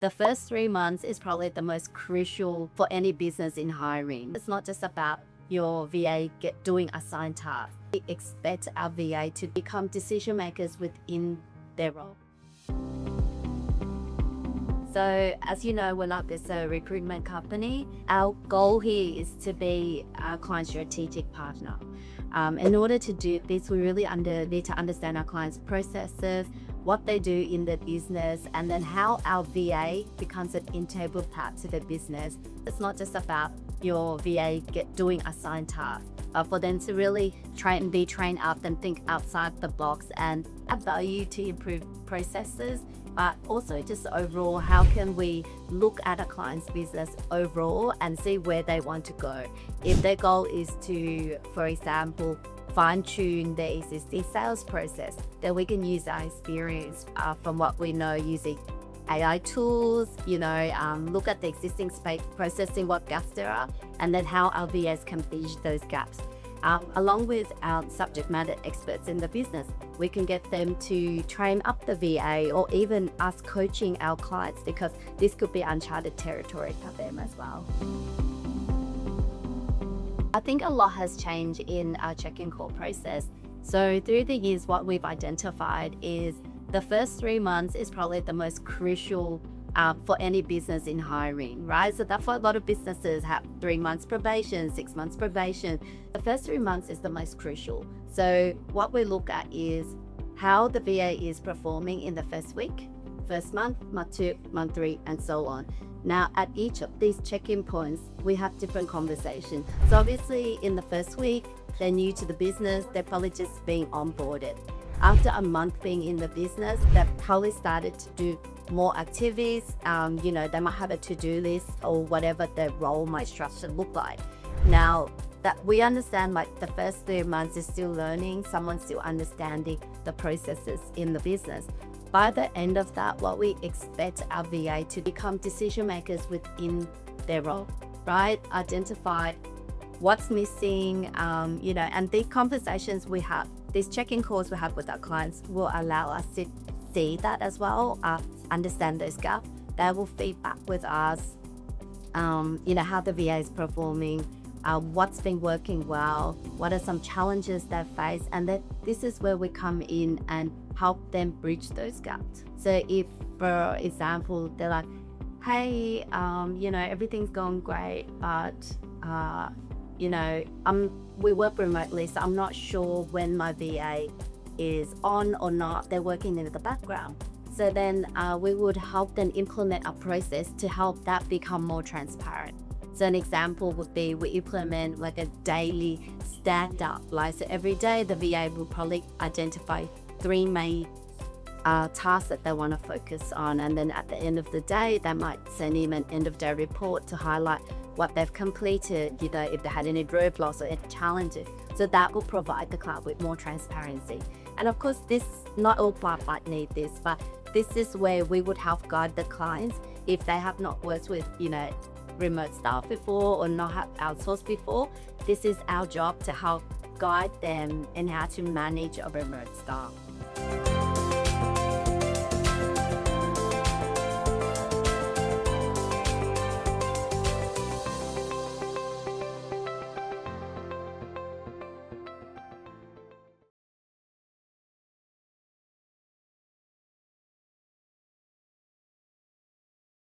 The first 3 months is probably the most crucial for any business in hiring. It's not just about your VA doing assigned tasks. We expect our VA to become decision makers within their role. So as you know, we're not just a recruitment company. Our goal here is to be our client's strategic partner. In order to do this, we really need to understand our clients' processes, what they do in the business, and then how our VA becomes an integral part to the business. It's not just about your VA doing assigned tasks. For them to really be trained up and think outside the box and add value to improve processes, but also just overall, how can we look at a client's business overall and see where they want to go. If their goal is to, for example, fine-tune their existing sales process, then we can use our experience from what we know using AI tools, look at the existing space, processing what gaps there are, and then how our VAs can bridge those gaps. Along with our subject matter experts in the business, we can get them to train up the VA or even us coaching our clients, because this could be uncharted territory for them as well. I think a lot has changed in our check-in call process. So through the years, what we've identified is the first 3 months is probably the most crucial for any business in hiring, right? So that's why a lot of businesses have 3 months probation, 6 months probation. The first 3 months is the most crucial. So what we look at is how the VA is performing in the first week, first month, month 2, month 3, and so on. Now, at each of these check-in points, we have different conversations. So obviously in the first week, they're new to the business, they're probably just being onboarded. After a month being in the business, they've probably started to do more activities. They might have a to-do list or whatever their role might structure look like. Now, that we understand, like, the first 3 months is still learning, someone's still understanding the processes in the business. By the end of that, what we expect our VA to become decision makers within their role, right? Identify what's missing, and the conversations we have, these check-in calls we have with our clients will allow us to see that as well, understand those gaps. They will feed back with us, how the VA is performing, what's been working well, what are some challenges they face, and then this is where we come in and help them bridge those gaps. So if, for example, they're like, hey, everything's going great, but we work remotely, so I'm not sure when my VA is on or not. They're working in the background. So then we would help them implement a process to help that become more transparent. So an example would be we implement like a daily stand-up. So every day the VA will probably identify 3 main tasks that they want to focus on. And then at the end of the day, they might send him an end-of-day report to highlight what they've completed, if they had any roadblocks or any challenges. So that will provide the client with more transparency. And of course, not all clients might need this, but this is where we would help guide the clients if they have not worked with, remote staff before or not have outsourced before. This is our job to help guide them in how to manage a remote staff.